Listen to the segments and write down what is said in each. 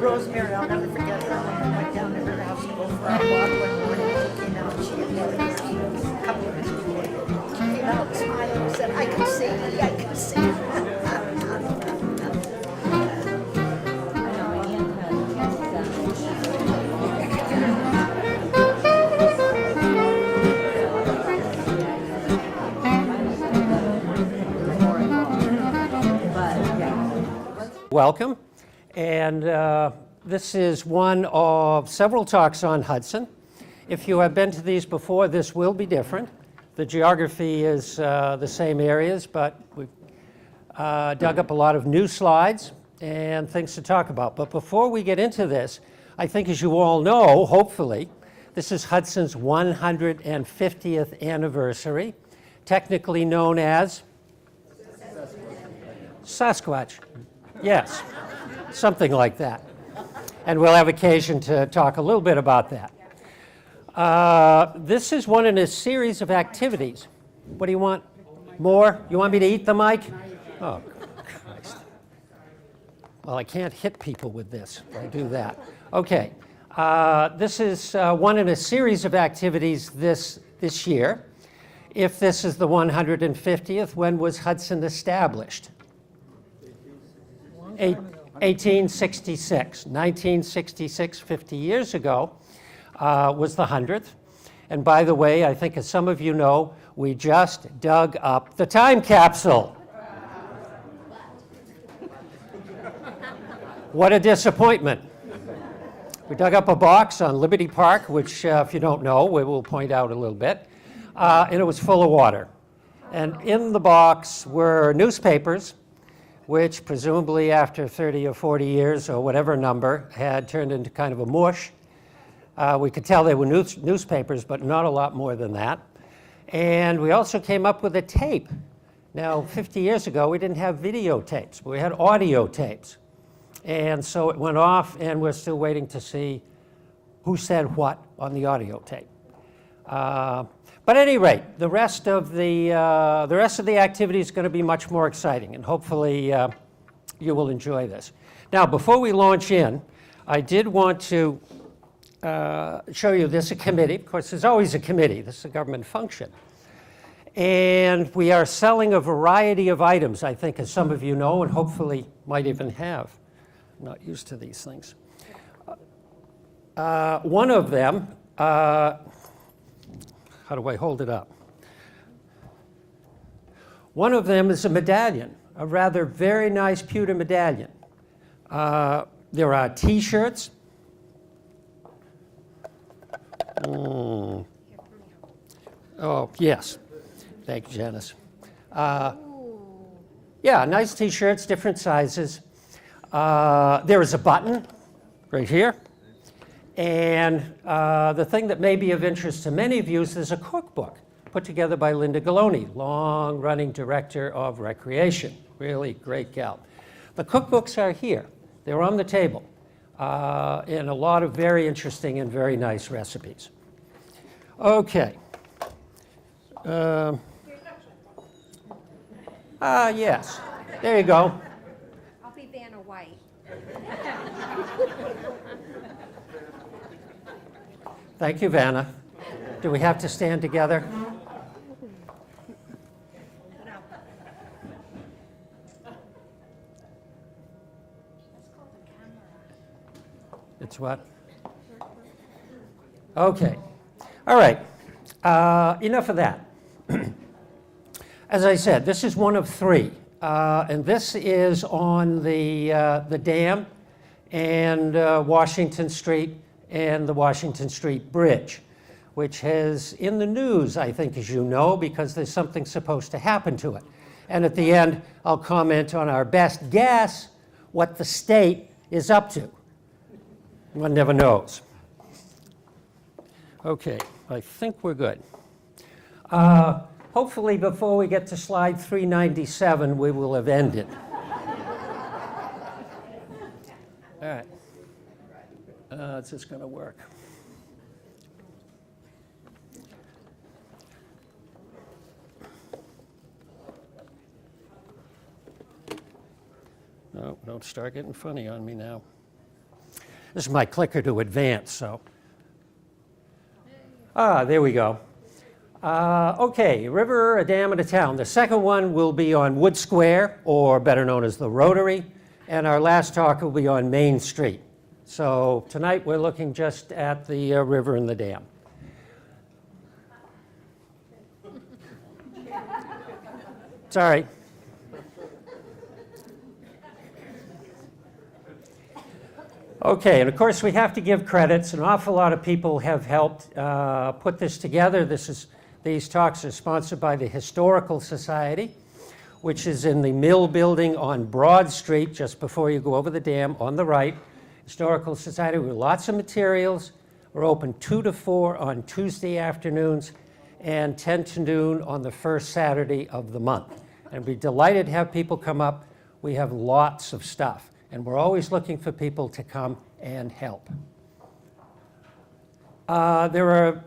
Rosemary, I'll never forget her. When I went down to her house to go for our walk one morning, she came out and she had a couple of minutes before. She came out smiling and said, I can see, I can see. Welcome, and this is one of several talks on Hudson. If you have been to these before, this will be different. The geography is the same areas, but we've dug up a lot of new slides and things to talk about. But before we get into this, I think as you all know, hopefully, this is Hudson's 150th anniversary, technically known as Sasquatch. Yes, something like that. And we'll have occasion to talk a little bit about that. This is one in a series of activities. What do you want? More? You want me to eat the mic? Oh, Christ. Well, I can't hit people with this if I do that. Okay. This is one in a series of activities this year. If this is the 150th, when was Hudson established? 1866. 1966, 50 years ago, was the 100th. And by the way, I think as some of you know, we just dug up the time capsule. What a disappointment. We dug up a box on Liberty Park, which if you don't know, we will point out a little bit, and it was full of water. And in the box were newspapers, which presumably after 30 or 40 years or whatever number had turned into kind of a mush. We could tell they were newspapers, but not a lot more than that. And we also came up with a tape. Now, 50 years ago, we didn't have videotapes, we had audio tapes. And so it went off, and we're still waiting to see who said what on the audio tape. But at any rate, the rest of the activity is going to be much more exciting, and hopefully you will enjoy this. Now, before we launch in, I did want to show you this, a committee. Of course, there's always a committee. This is a government function. And we are selling a variety of items, I think, as some of you know, and hopefully might even have. I'm not used to these things. One of them, how do I hold it up? One of them is a medallion, a rather very nice pewter medallion. There are T-shirts. Oh, yes. Thank you, Janice. Yeah, nice T-shirts, different sizes. There is a button right here. And the thing that may be of interest to many of you is there's a cookbook put together by Linda Galoni, long-running director of recreation. Really great gal. The cookbooks are here. They're on the table. And a lot of very interesting and very nice recipes. Okay. Yes. There you go. I'll be Vanna White. Thank you, Vanna. Do we have to stand together? It's what? Okay. All right. Enough of that. As I said, this is one of three. And this is on the dam and Washington Street and the Washington Street Bridge, which is in the news, I think, as you know, because there's something supposed to happen to it. And at the end, I'll comment on our best guess what the state is up to. One never knows. Okay, I think we're good. Hopefully, before we get to slide 397, we will have ended. All right. Is this going to work? No, don't start getting funny on me now. This is my clicker to advance, so. There we go. Okay, river, a dam, and a town. The second one will be on Wood Square, or better known as the Rotary, and our last talk will be on Main Street. So tonight we're looking just at the river and the dam. Sorry. Okay, and of course we have to give credits. An awful lot of people have helped put this together. These talks are sponsored by the Historical Society, which is in the Mill Building on Broad Street, just before you go over the dam on the right. Historical Society with lots of materials. We're open 2 to 4 on Tuesday afternoons and 10 to noon on the first Saturday of the month. And we're delighted to have people come up. We have lots of stuff. And we're always looking for people to come and help. There are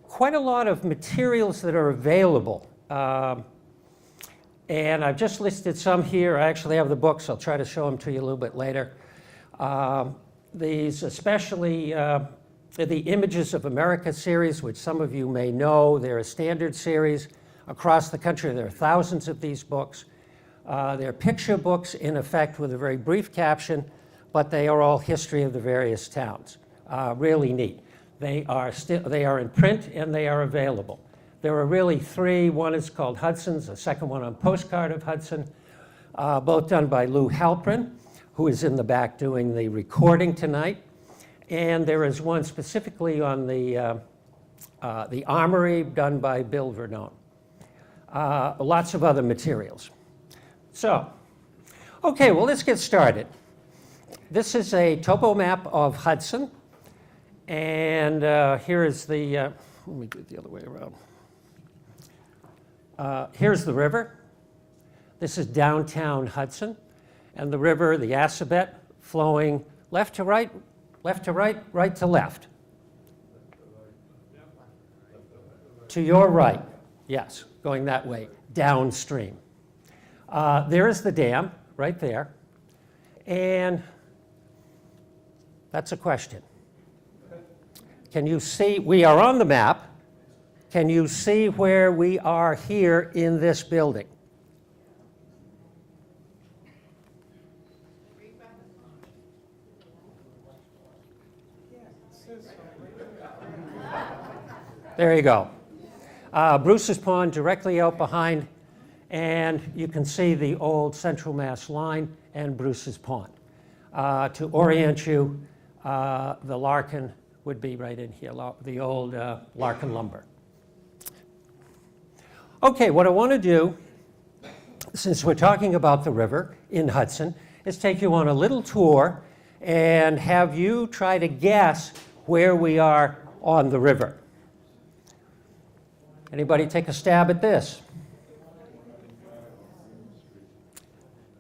quite a lot of materials that are available. And I've just listed some here. I actually have the books. I'll try to show them to you a little bit later. These, especially the Images of America series, which some of you may know. They're a standard series across the country. There are thousands of these books. They're picture books, in effect, with a very brief caption, but they are all history of the various towns. Really neat. They are in print and they are available. There are really 3. One is called Hudson's, the second one on Postcard of Hudson, both done by Lou Halprin, who is in the back doing the recording tonight. And there is one specifically on the Armory, done by Bill Verdone. Lots of other materials. So, okay, well, let's get started. This is a topo map of Hudson, and here is the, let me do it the other way around. Here's the river. This is downtown Hudson, and the river, the Assabet, flowing left to right, left to right, right to left. To your right, yes, going that way, downstream. There is the dam, right there, and that's a question. Can you see, we are on the map, can you see where we are here in this building? There you go. Bruce's Pond directly out behind. And you can see the old Central Mass line and Bruce's Pond. To orient you, the Larkin would be right in here, the old Larkin lumber. Okay, what I want to do, since we're talking about the river in Hudson, is take you on a little tour and have you try to guess where we are on the river. Anybody take a stab at this?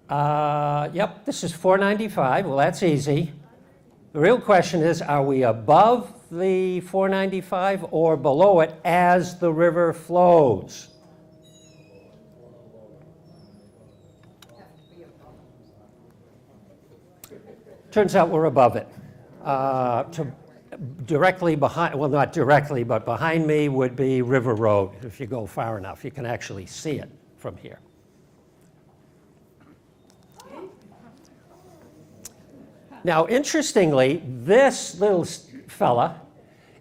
Yep, this is 495. Well, that's easy. The real question is, are we above the 495 or below it as the river flows? Turns out we're above it. Directly behind, well, not directly, but behind me would be River Road. If you go far enough, you can actually see it from here. Now, interestingly, this little fella,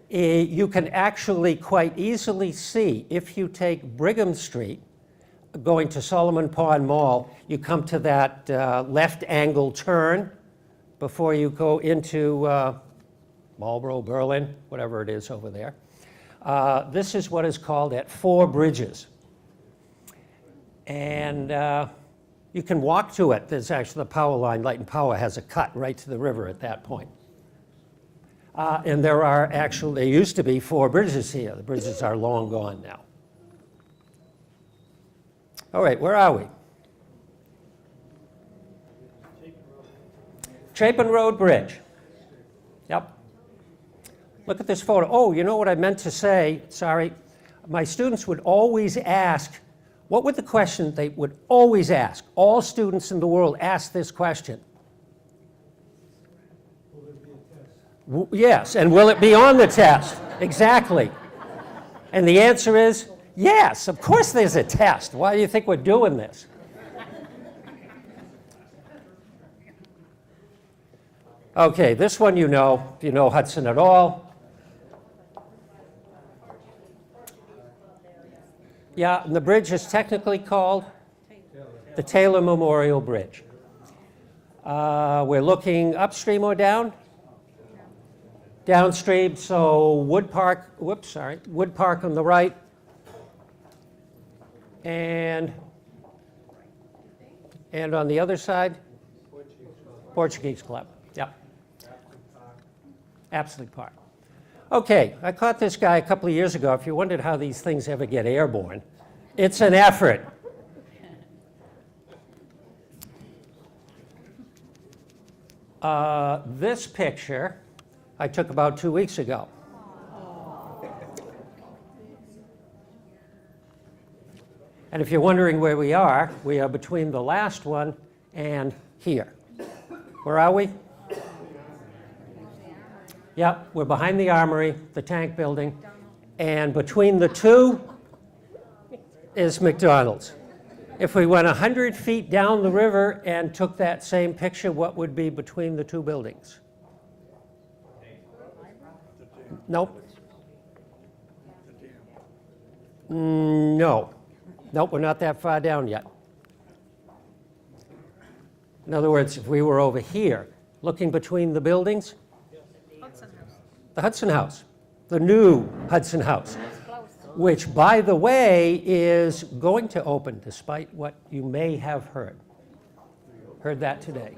you can actually quite easily see if you take Brigham Street, going to Solomon Pond Mall, you come to that left angle turn before you go into Marlboro, Berlin, whatever it is over there. This is what is called at 4 Bridges. And you can walk to it. There's actually the power line. Light and Power has a cut right to the river at that point. And there used to be 4 bridges here. The bridges are long gone now. All right, where are we? Chapin Road Bridge. Yep. Look at this photo. Oh, you know what I meant to say? Sorry. My students would always ask, what would the question they would always ask? All students in the world ask this question. Yes, and will it be on the test? Exactly. And the answer is yes, of course there's a test. Why do you think we're doing this? Okay, this one you know, if you know Hudson at all. Yeah, and the bridge is technically called the Taylor Memorial Bridge. We're looking upstream or down? Downstream, so Wood Park on the right, and on the other side, Portuguese Club. Yep. Absolute Park. Okay, I caught this guy a couple of years ago. If you wondered how these things ever get airborne, it's an effort. This picture I took about 2 weeks ago. And if you're wondering where we are between the last one and here. Where are we? Yep, we're behind the Armory, the tank building, and between the two is McDonald's. If we went 100 feet down the river and took that same picture, what would be between the two buildings? Nope. No. Nope, we're not that far down yet. In other words, if we were over here, looking between the buildings, the Hudson House, the new Hudson House, which, by the way, is going to open, despite what you may have heard. Heard that today.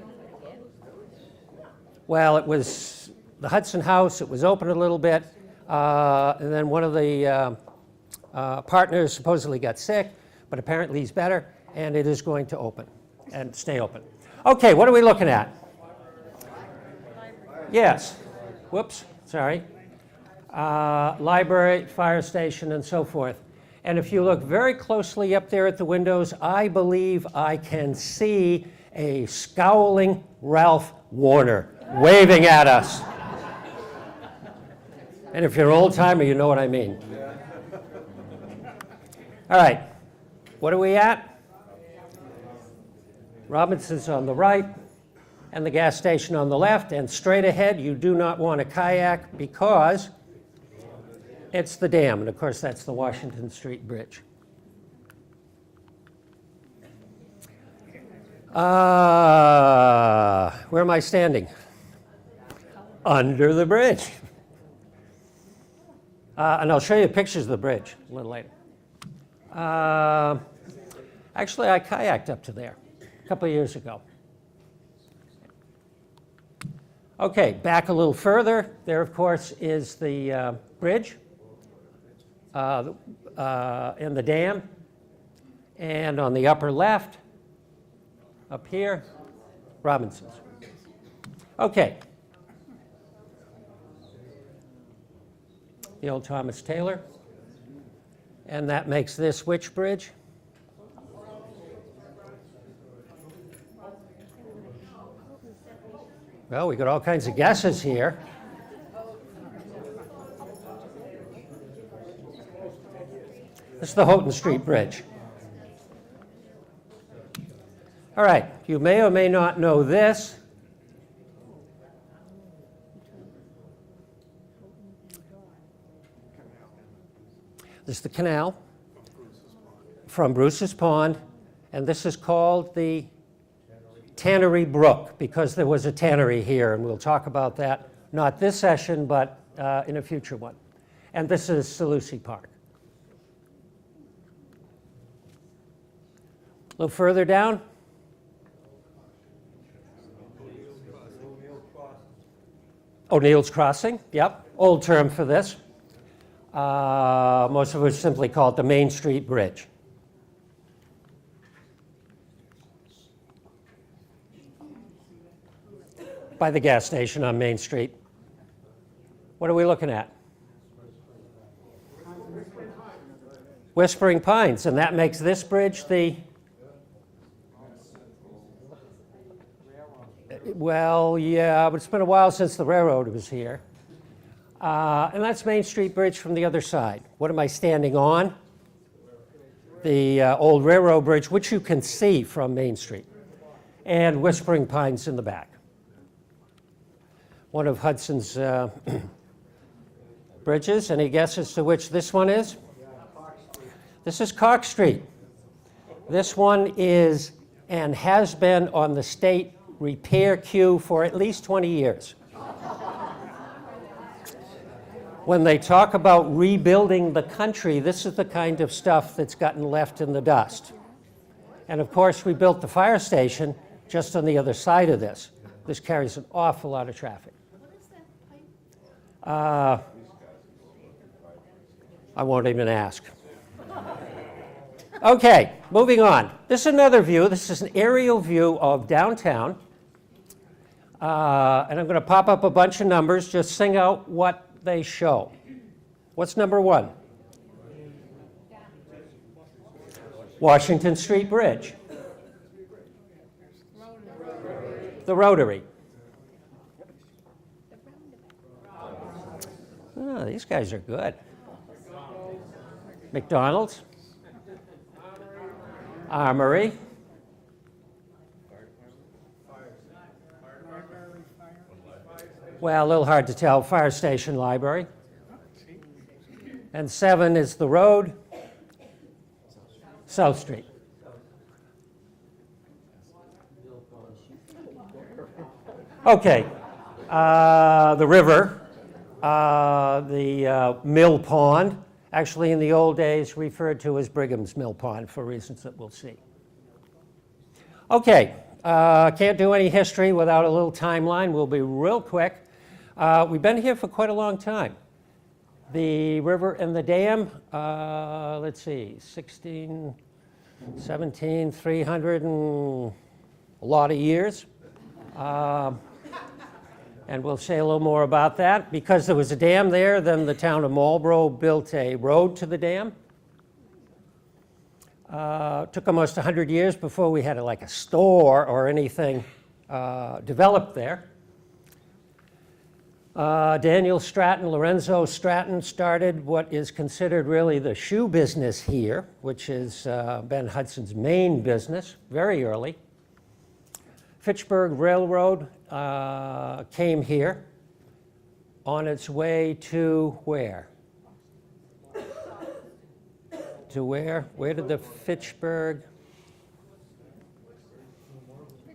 Well, it was the Hudson House. It was open a little bit, and then one of the partners supposedly got sick, but apparently he's better, and it is going to open and stay open. Okay, what are we looking at? Yes. Whoops, sorry. Library, fire station, and so forth. And if you look very closely up there at the windows, I believe I can see a scowling Ralph Warner waving at us. And if you're an old timer, you know what I mean. All right, what are we at? Robinson's on the right, and the gas station on the left, and straight ahead, you do not want a kayak because it's the dam, and of course that's the Washington Street Bridge. Where am I standing? Under the bridge. And I'll show you pictures of the bridge a little later. Actually, I kayaked up to there a couple of years ago. Okay, back a little further. There, of course, is the bridge and the dam. And on the upper left, up here, Robinson's. Okay. The old Thomas Taylor. And that makes this which bridge? Well, we got all kinds of guesses here. This is the Houghton Street Bridge. All right, you may or may not know this. This is the canal from Bruce's Pond, and this is called the Tannery Brook because there was a tannery here, and we'll talk about that, not this session, but in a future one. And this is Seleuci Park. A little further down. ONeals Crossing, yep, old term for this. Most of us simply call it the Main Street Bridge. By the gas station on Main Street. What are we looking at? Whispering Pines, and that makes this bridge the Well, yeah, but it's been a while since the railroad was here. And that's Main Street Bridge from the other side. What am I standing on? The old railroad bridge, which you can see from Main Street, and Whispering Pines in the back. One of Hudson's bridges. Any guesses to which this one is? This is Kok Street. This one is and has been on the state repair queue for at least 20 years. When they talk about rebuilding the country, this is the kind of stuff that's gotten left in the dust. And of course, we built the fire station just on the other side of this. This carries an awful lot of traffic. What is that pipe? I won't even ask. Okay, moving on. This is another view. This is an aerial view of downtown. And I'm going to pop up a bunch of numbers. Just sing out what they show. What's number one? Washington Street Bridge. The Rotary. Oh, these guys are good. McDonald's. Armory. Well, a little hard to tell. Fire station, library. And 7 is the road. South Street. Okay. The river. The mill pond. Actually, in the old days, referred to as Brigham's Mill Pond for reasons that we'll see. Okay, can't do any history without a little timeline. We'll be real quick. We've been here for quite a long time. The river and the dam, let's see, 16, 17, 300 and a lot of years. And we'll say a little more about that. Because there was a dam there, then the town of Marlborough built a road to the dam. Took almost 100 years before we had like a store or anything developed there. Daniel Stratton, Lorenzo Stratton started what is considered really the shoe business here, which has been Hudson's main business very early. Fitchburg Railroad came here on its way to where? To where? Where did the Fitchburg?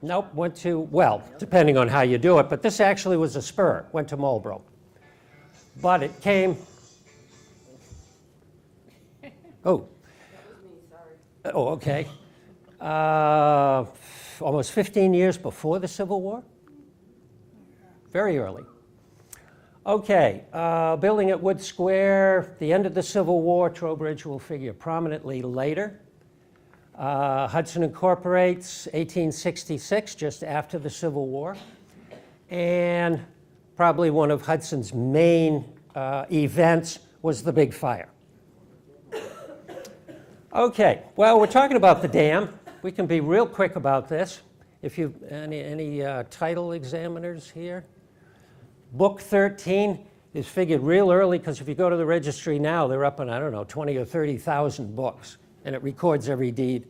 Nope, went to, well, depending on how you do it, but this actually was a spur, went to Marlborough. But it came, oh, okay. Almost 15 years before the Civil War. Very early. Okay, building at Wood Square, the end of the Civil War. Trowbridge will figure prominently later. Hudson incorporates 1866, just after the Civil War. And probably one of Hudson's main events was the big fire. Okay, well, we're talking about the dam. We can be real quick about this. If you, any title examiners here? Book 13 is figured real early because if you go to the registry now, they're up on, I don't know, 20 or 30,000 books, and it records every deed